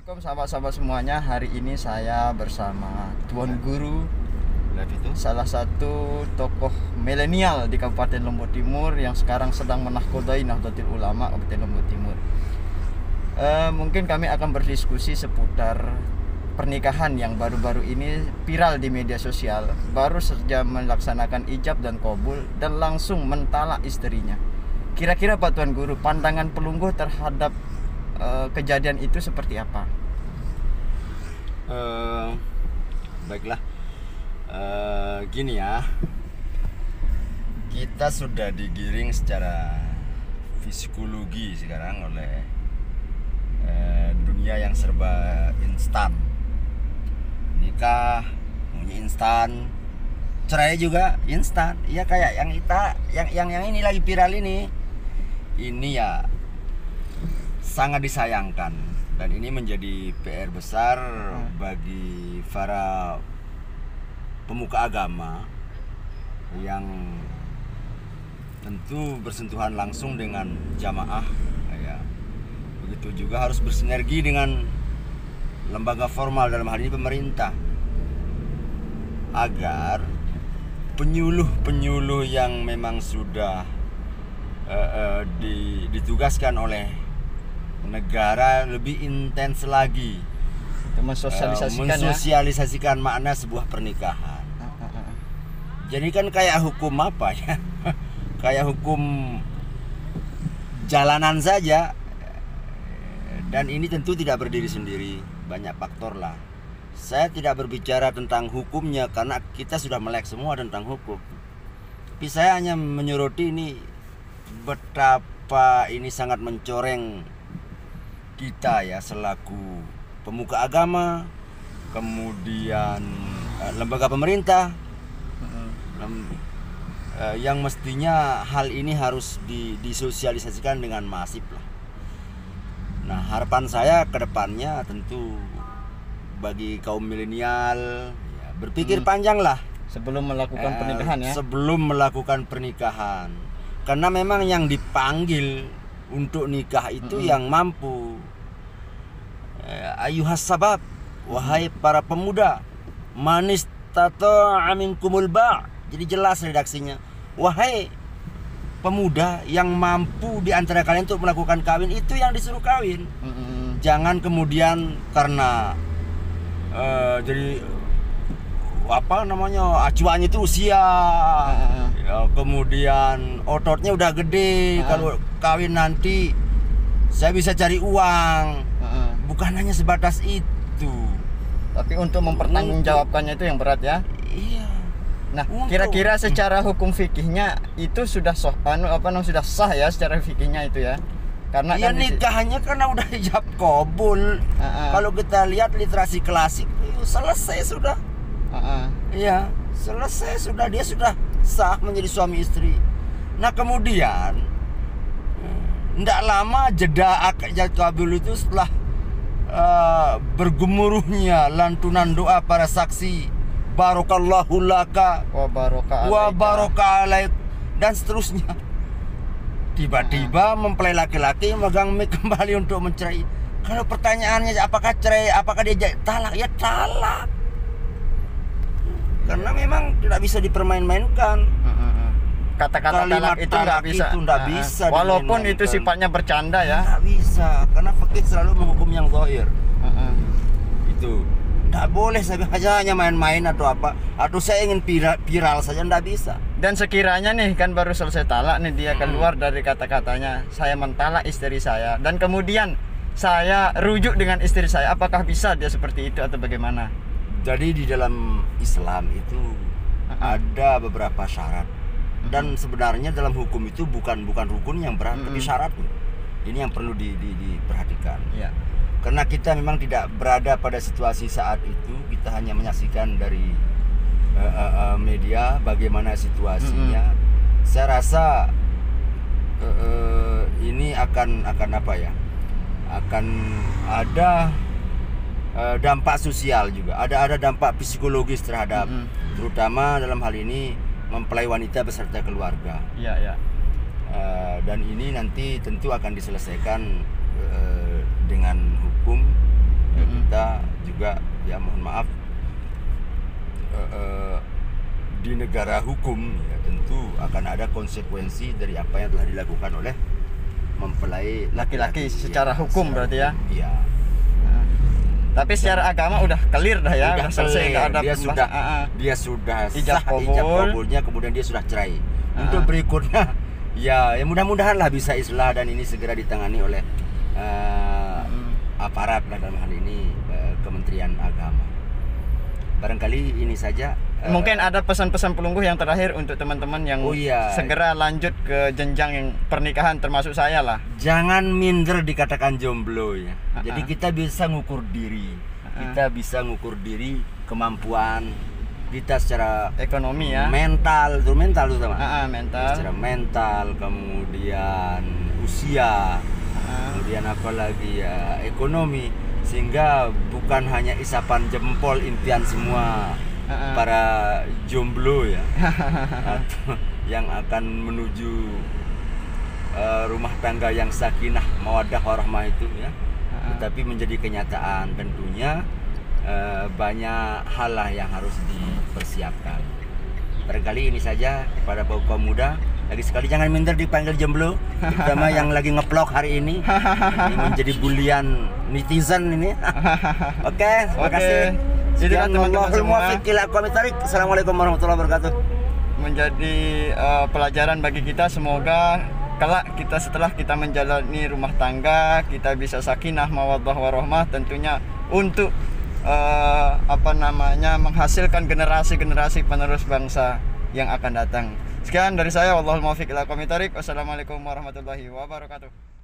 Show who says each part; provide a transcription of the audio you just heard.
Speaker 1: Assalamualaikum sahabat-sahabat semuanya. Hari ini saya bersama Tuan Guru, salah satu tokoh milenial di Kabupaten Lombok Timur yang sekarang sedang menahkodai Nahdlatul Ulama Kabupaten Lombok Timur. Mungkin kami akan berdiskusi seputar pernikahan yang baru-baru ini viral di media sosial. Baru saja melaksanakan ijab dan qabul dan langsung mentalak istrinya. Kira-kira Pak Tuan Guru, pandangan pelungguh terhadap kejadian itu seperti apa?
Speaker 2: Baiklah, gini ya, kita sudah digiring secara psikologi sekarang oleh dunia yang serba instan. Nikah maunya instan, cerai juga instan. Ya kayak yang ini lagi viral ini ya sangat disayangkan, dan ini menjadi PR besar bagi para pemuka agama yang tentu bersentuhan langsung dengan jamaah ya. Begitu juga harus bersinergi dengan lembaga formal, dalam hal ini pemerintah, agar penyuluh-penyuluh yang memang sudah ditugaskan oleh negara lebih intens lagi mensosialisasikan makna sebuah pernikahan. Jadi kan kayak hukum apa ya? Kayak hukum jalanan saja. Dan ini tentu tidak berdiri sendiri, banyak faktor lah. Saya tidak berbicara tentang hukumnya karena kita sudah melek semua tentang hukum. Tapi saya hanya menyoroti ini betapa ini sangat mencoreng kita ya selaku pemuka agama, kemudian lembaga pemerintah, yang mestinya hal ini harus disosialisasikan dengan masif lah. Nah, harapan saya ke depannya tentu bagi kaum milenial ya, berpikir panjang lah
Speaker 1: sebelum melakukan pernikahan ya.
Speaker 2: Sebelum melakukan pernikahan, karena memang yang dipanggil untuk nikah itu yang mampu. Ayuhas sabab, wahai para pemuda, manis tato amin kumul ba. Jadi jelas redaksinya, wahai pemuda yang mampu di antara kalian untuk melakukan kawin, itu yang disuruh kawin. Jangan kemudian karena jadi apa namanya, acuannya itu usia, ya, kemudian ototnya udah gede, kalau kawin nanti saya bisa cari uang. Bukan hanya sebatas itu, tapi
Speaker 1: untuk mempertanggungjawabkannya itu yang berat ya.
Speaker 2: Iya.
Speaker 1: Nah, kira-kira secara hukum fikihnya itu sudah sudah sah ya secara fikihnya itu ya. Karena
Speaker 2: ya kan nikahnya karena udah ijab qabul. Kalau kita lihat literasi klasik, selesai sudah. Iya, selesai sudah, dia sudah sah menjadi suami istri. Nah, kemudian tidak lama jeda ijab qabul itu setelah bergemuruhnya lantunan doa para saksi, barokallahu laka wa baraka alaik dan seterusnya, tiba-tiba mempelai laki-laki megang mic kembali untuk mencerai. Kalau pertanyaannya apakah cerai, apakah dia talak, ya talak, karena memang tidak bisa dipermain-mainkan.
Speaker 1: Kata-kata talak itu nggak bisa. Walaupun itu sifatnya bercanda ya.
Speaker 2: Nggak bisa, karena fikih selalu menghukum yang zahir. Itu nggak boleh saya hanya main-main atau apa, atau saya ingin viral saja, nggak bisa.
Speaker 1: Dan sekiranya nih kan baru selesai talak nih, dia keluar dari kata-katanya, saya mentalak istri saya, dan kemudian saya rujuk dengan istri saya, apakah bisa dia seperti itu atau bagaimana?
Speaker 2: Jadi di dalam Islam itu ada beberapa syarat. Dan sebenarnya dalam hukum itu bukan rukun yang berat, tapi syaratnya. Ini yang perlu diperhatikan.
Speaker 1: Ya.
Speaker 2: Karena kita memang tidak berada pada situasi saat itu, kita hanya menyaksikan dari media bagaimana situasinya. Saya rasa ini akan apa ya? Akan ada dampak sosial juga. Ada dampak psikologis terhadap, terutama dalam hal ini mempelai wanita beserta keluarga.
Speaker 1: Iya.
Speaker 2: Dan ini nanti tentu akan diselesaikan dengan hukum Kita juga ya mohon maaf di negara hukum ya tentu akan ada konsekuensi dari apa yang telah dilakukan oleh mempelai
Speaker 1: Laki-laki secara hukum berarti ya?
Speaker 2: Iya.
Speaker 1: Tapi secara agama udah clear dah ya,
Speaker 2: Udah
Speaker 1: selesai,
Speaker 2: clear.
Speaker 1: nggak ada
Speaker 2: Dia sudah
Speaker 1: ijab
Speaker 2: sah
Speaker 1: kabul.
Speaker 2: ijab kabulnya, kemudian dia sudah cerai. Untuk berikutnya ya mudah-mudahan lah bisa islah dan ini segera ditangani oleh aparat lah, dalam hal ini Kementerian Agama. Barangkali ini saja.
Speaker 1: Mungkin ada pesan-pesan pelungguh yang terakhir untuk teman-teman yang segera lanjut ke jenjang yang pernikahan, termasuk saya lah.
Speaker 2: Jangan minder dikatakan jomblo ya. Jadi kita bisa ngukur diri. Kita bisa ngukur diri, kemampuan kita secara
Speaker 1: ekonomi ya.
Speaker 2: Mental tuh sama.
Speaker 1: Mental.
Speaker 2: Secara mental, kemudian usia, kemudian apa lagi ya, ekonomi, sehingga bukan hanya isapan jempol impian semua para jomblo ya atau yang akan menuju rumah tangga yang sakinah mawaddah warahmah itu ya, tetapi menjadi kenyataan tentunya banyak hal lah yang harus dipersiapkan. Barangkali ini saja kepada kaum muda. Lagi sekali jangan minder dipanggil jomblo, terutama yang lagi ngeplok hari ini. Ini menjadi bulian netizen ini. Oke, terima kasih.
Speaker 1: Itulah teman-teman semua.
Speaker 2: Assalamualaikum warahmatullahi wabarakatuh.
Speaker 1: Menjadi pelajaran bagi kita, semoga kelak kita setelah kita menjalani rumah tangga, kita bisa sakinah mawaddah warahmah, tentunya untuk menghasilkan generasi-generasi penerus bangsa yang akan datang. Sekian dari saya, wallahul muwaffiq ila aqwamit thoriq. Wassalamualaikum warahmatullahi wabarakatuh.